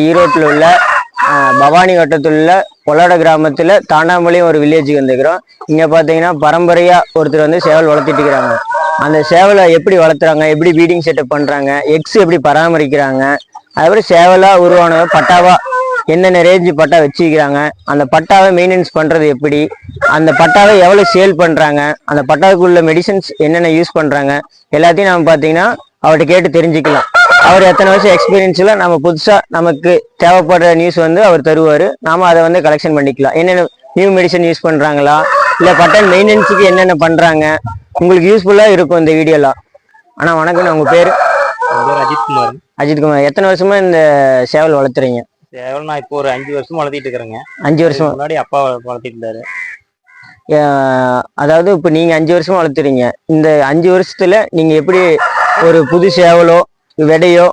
ஈரோட்டில் உள்ள பவானி வட்டத்தில் உள்ள பொலாட கிராமத்தில் தாண்டாமலையும் ஒரு வில்லேஜுக்கு வந்துக்கிறோம். இங்கே பார்த்தீங்கன்னா பரம்பரையாக ஒருத்தர் வந்து சேவல் வளர்த்திட்டு இருக்கிறாங்க. அந்த சேவலை எப்படி வளர்த்துறாங்க, எப்படி பீடிங் செட்டப் பண்ணுறாங்க, எக்ஸ் எப்படி பராமரிக்கிறாங்க, அதுக்கப்புறம் சேவலாக உருவான பட்டாவா என்னென்ன ரேஞ்சு பட்டா வச்சுக்கிறாங்க, அந்த பட்டாவை மெயின்டெனன்ஸ் பண்ணுறது எப்படி, அந்த பட்டாவை எவ்வளோ சேல் பண்ணுறாங்க, அந்த பட்டாவுக்குள்ள மெடிசன்ஸ் என்னென்ன யூஸ் பண்ணுறாங்க, எல்லாத்தையும் நம்ம பார்த்தீங்கன்னா அவர்கிட்ட கேட்டு தெரிஞ்சுக்கலாம். அவர் எத்தனை வருஷம் எக்ஸ்பீரியன்ஸில் நம்ம புதுசாக நமக்கு தேவைப்படுற நியூஸ் வந்து அவர் தருவார். நாம் அதை வந்து கலெக்ஷன் பண்ணிக்கலாம். என்னென்ன நியூ மெடிசன் யூஸ் பண்ணுறாங்களா, இல்லை பட்டன் மெயின்டெனன்ஸுக்கு என்னென்ன பண்ணுறாங்க, உங்களுக்கு யூஸ்ஃபுல்லாக இருக்கும் இந்த வீடியோலாம். ஆனால் வணக்கம், உங்கள் பேர்? அஜித்குமார். அஜித்குமார், எத்தனை வருஷமா இந்த சேவல் வளர்த்துறீங்க? சேவல் நான் இப்போ ஒரு 5 வருஷம் வளர்த்திட்டு இருக்கிறேங்க. 5 வருஷம் முன்னாடி அப்பா வளர்த்திட்டு இருந்தாரு. அதாவது இப்போ நீங்கள் 5 வருஷமா வளர்த்துறீங்க. இந்த 5 வருஷத்துல நீங்கள் எப்படி ஒரு புது சேவலோ விடையோ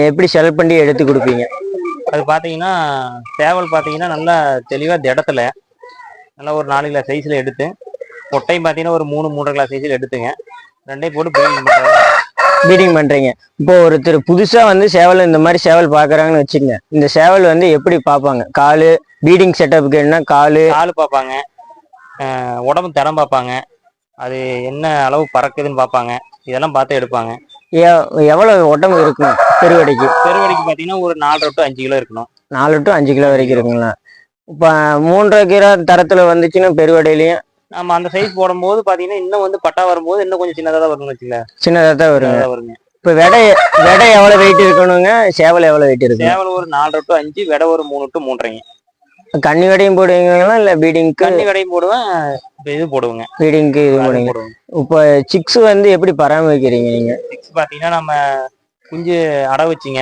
எப்படி செலக்ட் பண்ணி எடுத்து கொடுப்பீங்க? அது பார்த்தீங்கன்னா சேவல் பார்த்தீங்கன்னா நல்லா தெளிவாக திடத்துல நல்லா ஒரு 4 கிலோ சைஸில் எடுத்து, பொட்டையும் பார்த்தீங்கன்னா ஒரு 3-3.5 கிலோ சைஸில் எடுத்துங்க. ரெண்டையும் போட்டு பீடிங் பண்ணுறீங்க. இப்போ ஒருத்தர் புதுசாக வந்து சேவல் இந்த மாதிரி சேவல் பார்க்குறாங்கன்னு வச்சுக்கோங்க. இந்த சேவல் வந்து எப்படி பார்ப்பாங்க? கால் பீடிங் செட்டப்புக்கு என்ன கால் பார்ப்பாங்க, உடம்பு தரம் பார்ப்பாங்க, அது என்ன அளவு பறக்குதுன்னு பார்ப்பாங்க. இதெல்லாம் பார்த்து எடுப்பாங்க. எவ்வளோ உடம்பு இருக்கணும் பெருவடைக்கு? பெருவடைக்கு பார்த்தீங்கன்னா ஒரு 4 to 5 கிலோ இருக்கணும். 4 to 5 கிலோ வரைக்கும் இருக்குங்களா? இப்போ 3.5 கிலோ தரத்தில் வந்துச்சுன்னா பெருவடையிலையும் நம்ம அந்த சைஸ் போடும்போது பார்த்தீங்கன்னா இன்னும் வந்து பட்டா வரும்போது இன்னும் கொஞ்சம் சின்னதாக தான் வரும்னு வச்சுக்கல. சின்னதாக தான் வருங்க. இப்போ விடை எவ்வளோ வெயிட் இருக்கணுங்க? சேவல் எவ்வளோ வெயிட் இருக்கு? சேவல் ஒரு 4 to 5, விடை ஒரு 3 to 3.5. கன்னி வடையும் போடுவீங்களா இல்லை பீடிங்க்கு? கன்னி வடையும் போடுவேன், இது போடுவோங்க, பீடிங்க்கு இது போடுவீங்க. இப்போ சிக்ஸ் வந்து எப்படி பராமரிக்கிறீங்க நீங்க? சிக்ஸ் பார்த்தீங்கன்னா நம்ம குஞ்சு அடை வச்சுங்க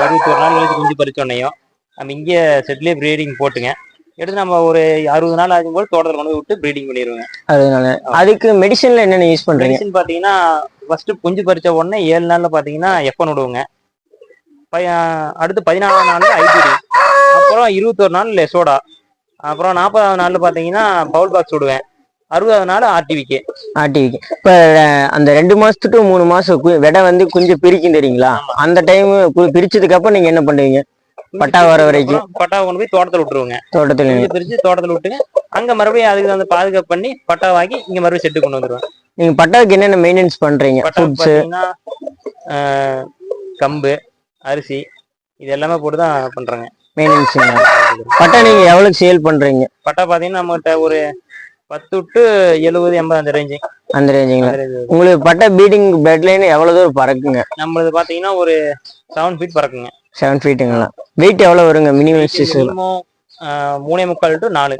21 நாள் கழிச்சு குஞ்சு பறிச்சோன்னையும் நம்ம இங்கே செட்லேயே ப்ரீடிங் போட்டுங்க. எடுத்து நம்ம ஒரு 60 நாள் ஆகும்போது தோட்டத்தில் கொண்டு விட்டு ப்ரீடிங் பண்ணிடுவோங்க. அதனால அதுக்கு மெடிசன்ல என்னென்ன யூஸ் பண்றீங்க? மெடிசன் பார்த்தீங்கன்னா ஃபர்ஸ்ட் குஞ்சு பறிச்ச உடனே 7 நாள்ல பார்த்தீங்கன்னா எப்பன் விடுவோங்க. அடுத்து 14ஆம் நாள் ஐபிடி, அப்புறம் 21 நாள் லெசோடா, அப்புறம் 40ஆவது நாள் பார்த்தீங்கன்னா பவுல் பாக்ஸ் விடுவேன். 60ஆவது நாள் ஆர்டிவிக்கு. இப்போ அந்த 2 மாசம் to 3 மாசம் விடை வந்து குஞ்சு பிரிக்கும் தெரியுங்களா? அந்த டைம் பிரிச்சதுக்கு அப்புறம் நீங்க என்ன பண்ணுவீங்க? பட்டா வர வரைக்கும் பட்டா கொண்டு போய் தோட்டத்தில் விட்டுருவோங்க. தோட்டத்துல பிரிச்சு தோட்டத்தில் விட்டுங்க. அங்க மறுபடியும் அதுக்கு அந்த பாதுகாப்பு பண்ணி பட்டா வாங்கி இங்க மறுபடியும் செட்டு கொண்டு வந்துருவேன். நீங்க பட்டாவுக்கு என்னென்ன மெயின்டெனன்ஸ் பண்றீங்க? கம்பு, அரிசி, இது எல்லாமே போட்டுதான் பண்றாங்க மெயின்டெனன்ஸ். பட்டா நீங்க எவ்வளவு சேல் பண்றீங்க? பட்டா பாத்தீங்கன்னா நம்மகிட்ட ஒரு 10 to 70, 80 அந்த ரேஞ்சு. அந்த ரேஞ்சுங்களா? உங்களுக்கு பட்டா பீடிங் பெட்லைன் எவ்வளவு தூரம் பறக்குங்க? நம்மளது பாத்தீங்கன்னா ஒரு 7 feet பறக்குங்க. 7 feetங்களா? வெயிட் எவ்வளவு வருங்க மினிமம்? 3.25 to 4.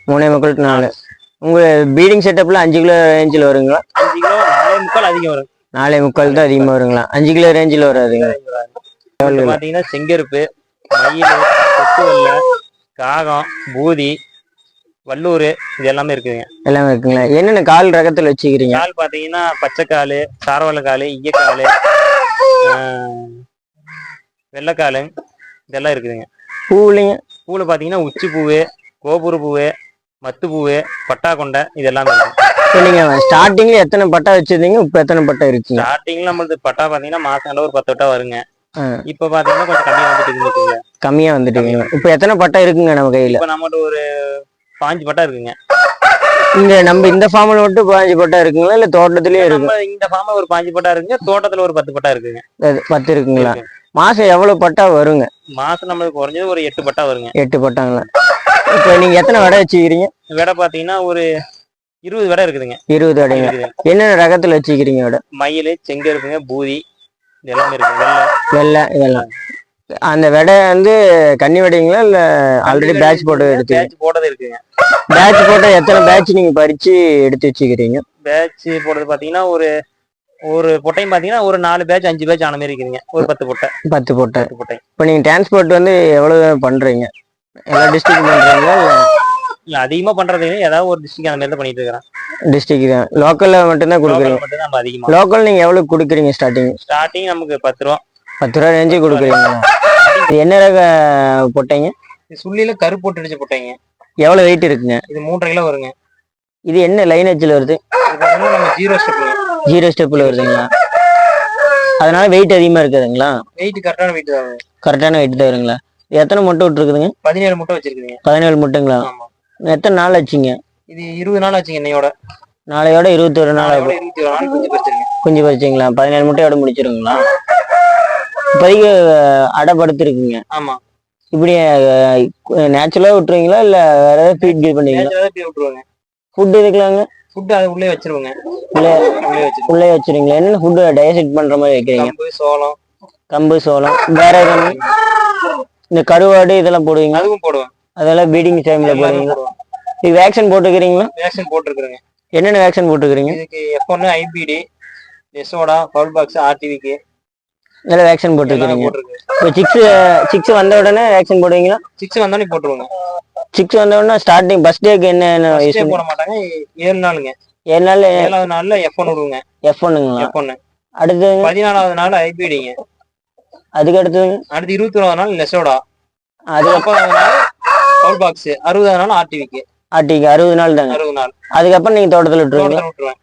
3.25 to 4. உங்க பீடிங் செட்டப்ல 5 கிலோ ரேஞ்சில் வருங்களா? 5 கிலோ 4.25 அதிகம் வரும். 4.25 தான் அதிகமா வருங்களா? 5 கிலோ ரேஞ்சில் வராதுங்க. பாத்தீங்கன்னா செங்கருப்பு, மயில், கொத்துவல்ல, காகம், பூதி, வல்லூர், இது எல்லாமே இருக்குங்க. எல்லாமே இருக்குங்களா? என்னென்ன கால் ரகத்துல வச்சுக்கிறீங்க? கால் பாத்தீங்கன்னா பச்சைக்கால், சாரவல்ல கால், ஈயக்கால், வெள்ளைக்கால், இதெல்லாம் இருக்குதுங்க. பூவிலைங்க? பூவில் பார்த்தீங்கன்னா உச்சி பூவு, கோபுர பூவு, மத்து பூவு, பட்டா கொண்டை, இது எல்லாமே இருக்கும். இப்போ நீங்கள் ஸ்டார்டிங்ல எத்தனை பட்டா வச்சிருந்தீங்க, இப்போ எத்தனை பட்டா இருக்குங்க? ஸ்டார்டிங்ல நம்மளுக்கு பட்டா பார்த்தீங்கன்னா மாசம் ஒரு 10 பட்டா வருங்க. இப்போ பார்த்தீங்கன்னா கொஞ்சம் கம்மியாக வந்துட்டு. கம்மியாக வந்துட்டுங்க. இப்போ எத்தனை பட்டா இருக்குங்க நம்ம கையில்? இப்போ நம்மகிட்ட ஒரு 5 பட்டா இருக்குங்க. நம்ம இந்த ஃபார்ம்ல மட்டும் 5 பட்டா இருக்குங்களா, இல்லை தோட்டத்திலேயே இருக்கு? இந்த ஃபார்ம்ல ஒரு 5 பட்டா இருக்குங்க, தோட்டத்தில் ஒரு 10 பட்டா இருக்குங்க. 10 இருக்குங்களா? மாசம் எவ்வளவு பட்டா வருங்க? மாசம் நம்மளுக்கு குறைஞ்சது ஒரு 8 பட்டா வருங்க. 8 பட்டாங்களா? இப்போ நீங்க எத்தனை விடை வச்சுக்கிறீங்க? விடை பாத்தீங்கன்னா ஒரு 20 விடை இருக்குதுங்க. 20 விடைங்க. என்னென்ன ரகத்துல வச்சுக்கிறீங்க விடை? மயில், செங்கருப்புங்க, பூதி, இது எல்லாமே இருக்கு. வெள்ளை இதெல்லாம். அந்த விடை வந்து கன்னி விடைங்களா இல்ல ஆல்ரெடி பேட்ச் போட்டு எடுத்து? பேட்ச் போட்டது இருக்குங்க. பேட்ச் போட்டா எத்தனை பேட்ச் நீங்க பறிச்சு எடுத்து வச்சுக்கிறீங்க? பேட்ச் போடுறது பாத்தீங்கன்னா ஒரு பொட்டையும் பாத்தீங்கன்னா ஒரு 4 பேட்ச் 5 பேட்ச் ஆன மாதிரி இருக்குதுங்க. ஒரு 10 பொட்டை. 10 பொட்டை. இப்போ நீங்க டிரான்ஸ்போர்ட் வந்து எவ்வளவு பண்றீங்க? எல்லா டிஸ்ட்ரிக்ட் பண்றீங்களா இல்ல அதிகமா பண்றது ஏதாவது ஒரு டிஸ்ட்ரிக்ட் அந்த மாதிரி தான் பண்ணிட்டு இருக்கிறேன். டிஸ்ட்ரிக்ட் தான். லோக்கல்ல மட்டும் தான் கொடுக்குறீங்க? லோக்கல் நீங்க எவ்வளவு கொடுக்குறீங்க ஸ்டார்டிங் நமக்கு 10 ரூபா. 10 ரூபா ரேஞ்சு கொடுக்குறீங்க. என்ன ரக பொட்டைங்க? சுள்ளியில கரு போட்டு அடிச்ச பொட்டைங்க. எவ்வளவு வெயிட் இருக்குங்க? இது 3.5 கிலோ வருங்க. இது என்ன லைனேஜ்ல வருது? நம்ம 0 ஸ்டெப்ல. 0 ஸ்டெப்ல வருதுங்களா? அதனால வெயிட் அதிகமா இருக்குதுங்களா? வெயிட் கரெக்டான வெயிட் தான். கரெக்டான வெயிட் தான் வருங்களா? எத்தனை முட்டை விட்டுருக்குதுங்க? 17 முட்டை வச்சிருக்குதுங்க. 17 முட்டைங்களா? ஆமா. எத்தனை நாள் ஆச்சுங்க? இது 20 நாள் ஆச்சுங்க இன்னையோட. நாளையோட 21 நாள் ஆகும். 21 நாள் குஞ்சு பறிச்சிருங்க. குஞ்சு பறிச்சிங்களா? 17 முட்டையோட முடிச்சிருங்களா? இப்போதைக்கு அடைப்படுத்திருக்குங்க. ஆமா. இப்படி நேச்சுரலா விட்டுருவீங்களா இல்ல வேற ஏதாவது ஃபீட் கீட் பண்ணுவீங்களா? நேச்சுரலா இப்படி விட்டுருவாங்க. ஃபுட் இதுக்கலாங்க? ஃபுட் அது உள்ளே வச்சிருவாங்க. உள்ளே உள்ளே வச்சிருவாங்க. உள்ளே வச்சிருங்களா? என்னென்ன ஃபுட் டயசெட் பண்ற மாதிரி வைக்கிறீங்க? கம்பு, சோளம். கம்பு, சோளம். வேற எதுவும் இந்த கருவாடு இதெல்லாம் போடுவீங்க? அதுவும் போடுவேன். அதெல்லாம் பீடிங் டைம்ல போடுவீங்களா? இது வேக்சின் போட்டுக்கிறீங்களா? வேக்சின் போட்டுருக்குறேங்க. என்னென்ன வேக்சின் போட்டுக்கிறீங்க? இதுக்கு F1, IBD, எசோடா, பவுல் பாக்ஸ், RTVக்கு இதெல்லாம் வேக்சின் போட்டுக்கிறீங்க. இப்போ சிக்ஸ் வந்த உடனே வேக்சின் போடுவீங்களா? 6 வந்தோடனே போட்டுருவாங்க. 6 வந்த உடனே ஸ்டார்டிங் ஃபர்ஸ்ட் டேக்கு என்ன யூஸ் போட மாட்டாங்க. 7 நாளுங்க. 7 நாள். 7வது நாள்ல F1 விடுவோங்க. F1ங்களா? F1. அடுத்து 14வது நாள் IBDங்க. அதுக்கு அடுத்து 21வது நாள் லெசோடா. அதுக்கு 40வது நாள் பவுல் பாக்ஸ். 60வது நாள் RTVக்கு. 60 நாள் தாங்க. 60 நாள். அதுக்கப்புறம் நீங்க தோட்டத்துல விட்டுருவீங்களா? விட்டுருவேன்.